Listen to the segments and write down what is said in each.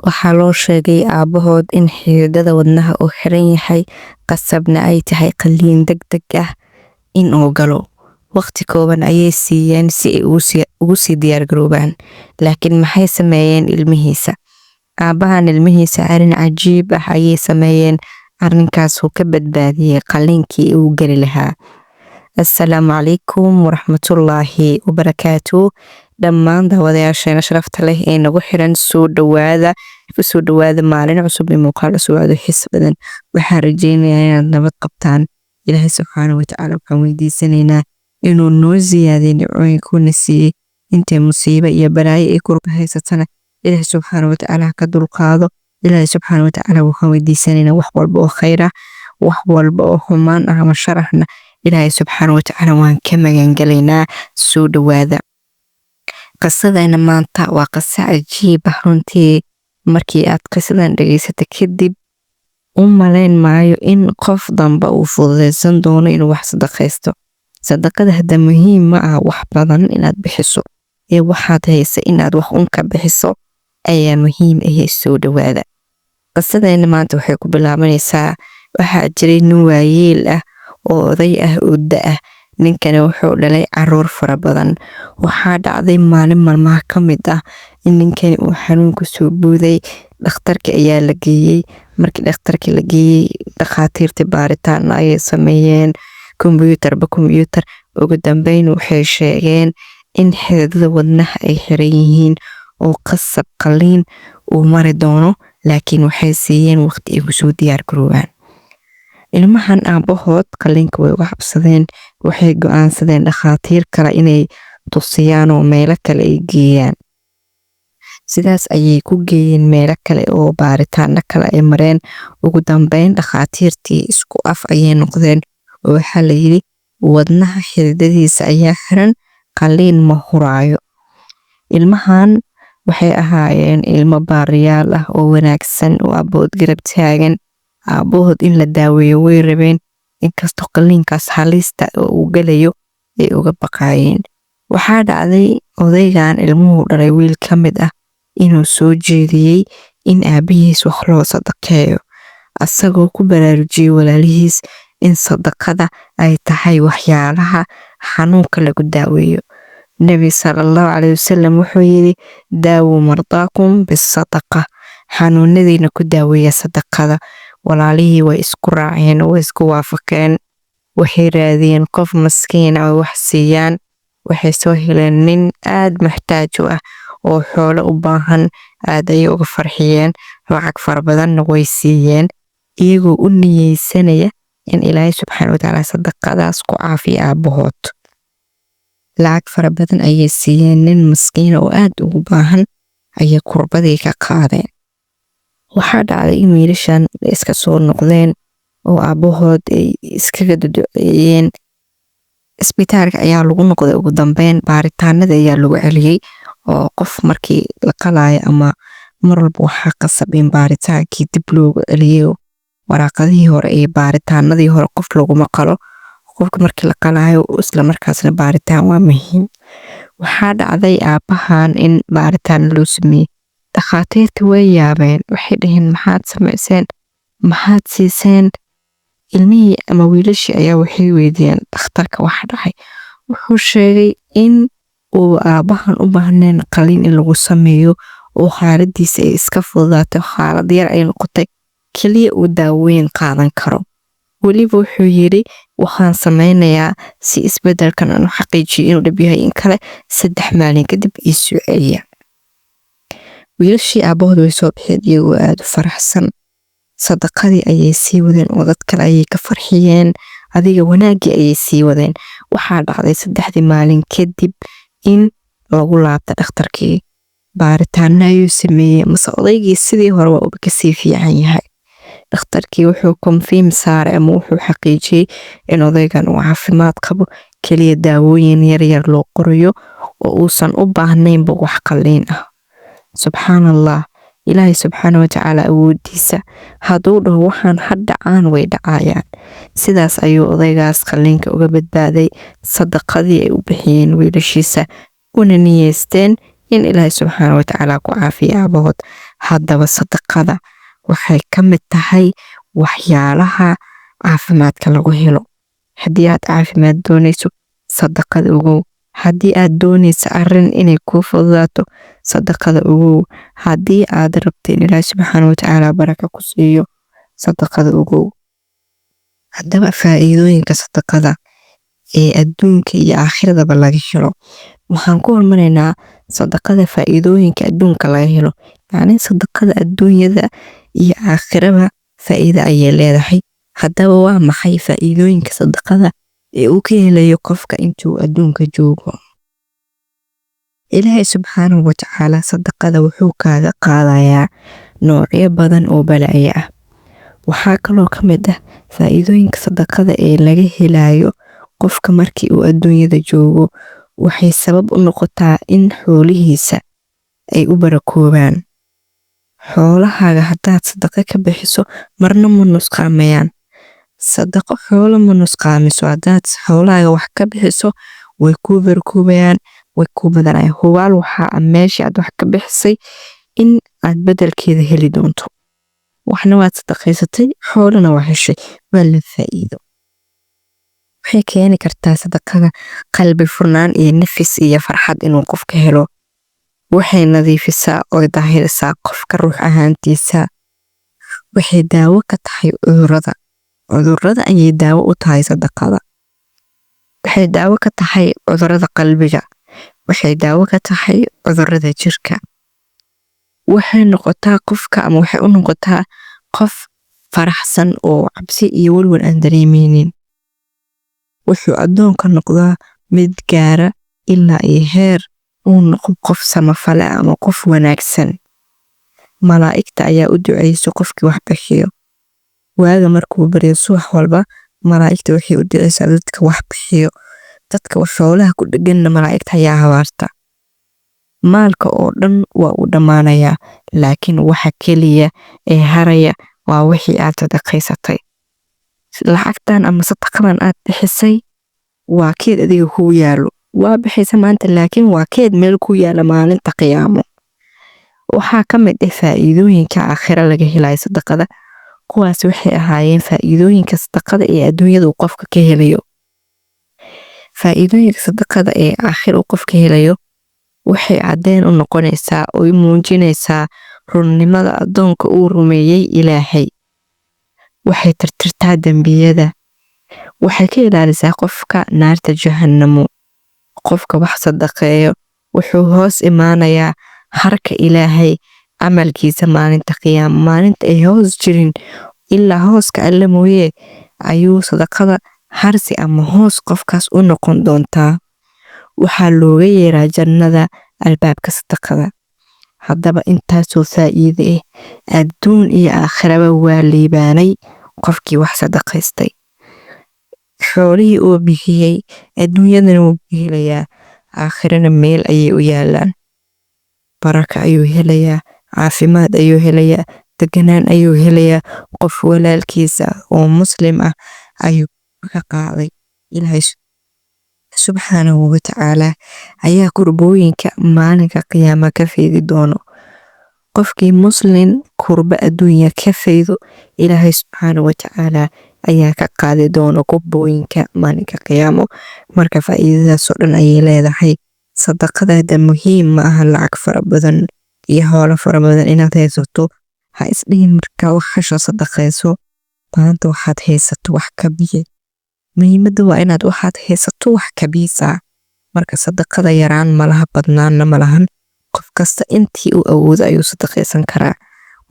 waxaa loo sheegay aabahood in xididada wadnaha uu xiran yahay, qasabna ay tahay qalliin degdeg ah in uu galo. Waqti kooban ayay siiyeen si ay ugu sii diyaar garoobaan. Laakiin maxay sameeyeen ilmihiisa? Aabahan ilmihiisa arrin cajiib ah ayay sameeyeen. Arrinkaas uu ka badbaadiyey qalliinkii uu geli lahaa. Assalaamu calaykum waraxmatullaahi wabarakaatuh. dhammaan daawadayaasheena sharafta leh ee nagu xiran soo dhawaada maalin cusub ee muuqaal cusub oo xiis badan. Waxaan rajeynayaa inaad nabad qabtaan. Ilaahay subxaanahu wa tacaala waxaan weydiisanaynaa inuu noo ziyaadiyo nicmooyinkuuna siiyey. Intay musiibo iyo balaayo ay kurba haysatana Ilaahay subxaanahu wa tacaala ka dulqaado. Ilaahay subxaanahu wa tacaala waxaan weydiisanaynaa wax walba oo khayr ah, wax walba oo xumaan ah ama shar ahna Ilaahay subxaanahu wa tacaala waan ka magan galaynaa. Soo dhawaada. Qisadayna maanta waa qiso cajiib ah runtii. Markii aad qisadan dhageysatay kadib u malayn maayo in qof damba uu fududeysan doono inuu wax sadaqaysto. Sadaqada hadda muhiim ma aha wax badan inaad bixiso, ee waxaad haysa inaad wax un ka bixiso ayaa muhiim ah. Soo dhawaada. Qisadayna maanta waxay ku bilaabanaysaa waxaa jiray nin waayeel ah oo oday ah oo da' ah. Ninkana wuxuu dhalay caruur fara badan. Waxaa dhacday maalin maalmaha ka mid ah in ninkani uu xanuunku soo booday. Dhakhtarka ayaa la geeyey. Markii dhakhtarka la geeyey, dhakhaatiirta baaritaan ayay sameeyeen, kombiyuutar ugu dambeyn waxay sheegeen in xididada wadnaha ay xiran yihiin oo qasab qalliin uu mari doono. Laakiin waxay siiyeen waqti ay kusoo diyaar garoobaan. Ilmahan aabahood qalliinka way uga cabsadeen. Waxay go'aansadeen dhakhaatiir kale inay tusiyaan oo meelo kale ay geeyaan. Sidaas ayay ku geeyeen meelo kale oo baaritaano kale ay mareen. Ugu dambeyn dhakhaatiirtii isku af ayay noqdeen oo waxaa la yidhi wadnaha xididadiisa ayaa xiran, qalliin ma huraayo. Ilmahan waxay ahaayeen ilmo baariyaal ah oo wanaagsan oo aabahood garab taagan. Aabahood in la daaweeyo way rabeen, inkastoo qalliinkaas halista uu galayo ay uga baqaayeen. Waxaa dhacday odaygan ilmuhu dhalay wiil ka mid ah inuu soo jeediyey in aabihiis wax loo sadaqeeyo, asagoo ku baraarujiyey walaalihiis in sadaqada ay tahay waxyaalaha xanuunka lagu daaweeyo. Nabi sallallahu alayhi wasallam wuxuu yidhi daawu mardaakum bisadaqa, xanuunadiina ku daaweeya sadaqada. Walaalihii way isku raaceen oo way isku waafaqeen. Waxay raadiyeen qof maskiin ah oo wax siiyaan. Waxay soo heleen nin aad maxtaaj u ah oo xoolo u baahan. Aad ayay uga farxiyeen, lacag fara badanna way siiyeen, iyagoo u niyeysanaya in Ilaahay subxaanahu wa tacaala sadaqadaas ku caafiyo aabahood. Lacag fara badan ayay siiyeen. Nin maskiin oo aad ugu baahan ayay kurbadii ka qaadeen. Waxaa dhacday in wiilashan iska soo noqdeen oo aabahood ay iskaga duceeyeen. Isbitaalka ayaa lagu noqday. Ugu dambeyn baaritaanada ayaa lagu celiyey oo qof markii la qalaayo ama mar walba waxaa qasab in baaritaankii dib loogu celiyo. Waraaqadihii hore ee baaritaanadii hore qof laguma qalo. Qofka markii la qalaayo isla markaasna baaritaan waa muhiim. Waxaa dhacday aabahan in baaritaan loo sameeyey. Dhakhaatiirta way yaabeen. Waxay dhaheen maxaad samayseen? Maxaad siiseen? Ilmihii ama wiilashii ayaa waxay weydiiyeen dhakhtarka wax dhacay. Wuxuu sheegay in uu aabahan u baahneen qalliin in lagu sameeyo oo xaaladiisa ay iska fududaato, xaalad yar ay noqotay, kaliya uu daaweyn qaadan karo. Weliba wuxuu yidhi waxaan sameynayaa si isbedelkan aan u xaqiijiyo inuu dhab yahay in kale 3 maalin kadib ii soo celiya. Wiilashii aabahood way soo bixeen iyagoo aad u faraxsan. Sadaqadii ayay sii wadeen oo dad kale ayay ka farxiyeen. Adiga wanaagii ayay sii wadeen. Waxaa dhacday 3 maalin kadib in lagu laabto dhakhtarkii. Baaritaano ayuu sameeyey. Mase odaygii sidii hore waa uba kasii fiican yahay. Dhakhtarkii wuxuu confirm saaray ama wuxuu xaqiijiyey in odaygan uu caafimaad qabo, kaliya daawooyin yar yar loo qorayo oo uusan u baahnaynba wax qalliin ah. Subxaanallah. Ilaahay subxaanahu wa tacaala awoodiisa hadduu dhaho waxaan had dhacaan way dhacayaan. Sidaas ayuu odaygaas qalliinka uga badbaaday. Sadaqadii ay u bixiyeen wiilashiisa una niyeysteen in ilaahay subxaana watacaala ku caafiya aabahood. haddaba sadaqada waxay ka mid tahay waxyaalaha caafimaadka lagu helo. haddii aad caafimaad doonayso, sadaqada ogow. haddii aad doonaysa arrin inay kuu fududaato, sadaqada ogow. haddii aad rabto in ilaahay subxaana watacaala baraka ku siiyo, sadaqada ogow. haddaba faa'iidooyinka sadaqada ee adduunka iyo aakhiradaba laga helo, waxaan ku hormaraynaa sadaqada faa'iidooyinka adduunka laga helo. yacni sadaqada adduunyada iyo aakhiraba faa'iido ayay leedahay. haddaba waa maxay faa'iidooyinka sadaqada ee uu ka helayo qofka intuu adduunka joogo? ilaahay subxaanahu watacaala sadaqada wuxuu kaaga qaadayaa noocyo badan oo balaayo ah. waxaa kaloo ka mid ah faa'iidooyinka sadaqada ee laga helayo qofka markii uu adduunyada joogo, waxay sabab u noqotaa in xoolihiisa ay u barakoobaan. xoolahaaga haddaad sadaqa ka bixiso marna ma nusqaamayaan. sadaqo xoolo ma nusqaamiso. haddaad xoolahaaga wax ka bixiso way kuu barakoobayaan, way kuu badanayaan. hubaal waxaa meeshii aad wax ka bixisay in aad bedelkeeda heli doonto. waxna waad sadaqaysatay, xoolana waa heshay, waa la faa'iido. waxay keeni kartaa sadaqada qalbi furnaan iyo nafis iyo farxad inuu qofka helo. waxay nadiifisaa oo daahirisaa qofka ruux ahaantiisa. waxay daawo ka tahay cudurrada ayay daawo u tahay sadaqada. waxay daawo ka tahay cudurrada qalbiga. waxay daawo ka tahay cudurrada jirka. waxay noqotaa qofka ama waxay u noqotaa qof faraxsan oo cabsi iyo walwal aan dareemeynin. wuxuu addoonka noqdaa mid gaara ilaa iyo heer uu noqo qof samafale ama qof wanaagsan. malaa'igta ayaa u duceyso qofkii wax bixiyo. waaga markuu baryo subax walba, malaa'igta waxay u duceysaa dadka wax bixiyo. dadka xoolaha ku dheganna malaa'igta ayaa habaarta. maalka oo dhan waa u dhammaanayaa, laakiin waxa keliya ee haraya waa wixii aad sadaqaysatay. lacagtan ama sadaqadan aad bixisay waa keed adiga kuu yaalo. waa bixisa maanta, laakiin waa keed meel ku yaala maalinta qiyaamo. waxaa ka mid ah faa'iidooyinka aakhira laga helayo sadaqada. kuwaas waxay ahaayeen faa'iidooyinka sadaqada ee adduunyada uu qofka ka helayo. faa'iidooyinka sadaqada ee aakhira uu qofka helayo waxay caddeyn u noqonaysaa oo muujinaysaa runnimada addoonka uu rumeeyey Ilaahay. waxay tirtirtaa dembiyada. waxay ka ilaalisaa qofka naarta jahannamo. qofka wax sadaqeeyo wuxuu hoos imaanayaa harka Ilaahay camalkiisa maalinta qiyaamo. maalinta ay hoos jirin ilaa hooska alle mooyee ayuu sadaqada harsi ama hoos qofkaas u noqon doontaa. waxaa looga yeeraa jannada albaabka sadaqada. haddaba intaasoo faa'iido ah adduun iyo aakhiraba waa liibaanay qofkii wax sadaqaystay. xoolihii uu bixiyey adduunyadana wuu ka helayaa, aakhirana meel ayay u yaalaan. baraka ayuu helayaa, caafimaad ayuu helayaa, deganaan ayuu helayaa. qof walaalkiisa oo muslim ah ayuu ka qaaday. ilaahay subxaanahu watacaala ayaa kurbooyinka maalinka qiyaama ka faydi doono. qofkii muslim kurba adduunya ka faydo, ilaahay subxaanahu watacaala ayaa ka qaadi doono kurbooyinka maalinka qiyaamo. marka faa'iidadaasoo dhan ayay leedahay. sadaqadaada muhiim ma aha lacag fara badan iyo howlo fara badan inaad haysato. ha isdhihin markaa wax hesho sadaqayso, maanta waxaad haysato wax ka biye. muhiimadda waa inaad waxaad haysato wax ka biisaa. marka sadaqada yaraan malaha, badnaanna malahan. qof kasta intii uu awoodo ayuu sadaqaysan karaa.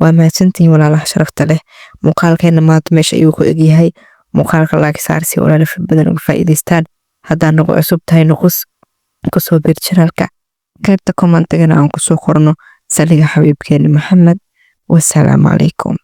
waa mahadsantihiin walaalaha sharafta leh. muuqaalkeena maanta meesha ayuu ku egyahay. muuqaalka like saar si walaalo badan uga faa'iidaystaan. haddaad nagu cusub tahay kusoo bir channelka, qaybta commentigana aan kusoo qorno saliga xabiibkeena Maxamed. wassalaamu calaykum.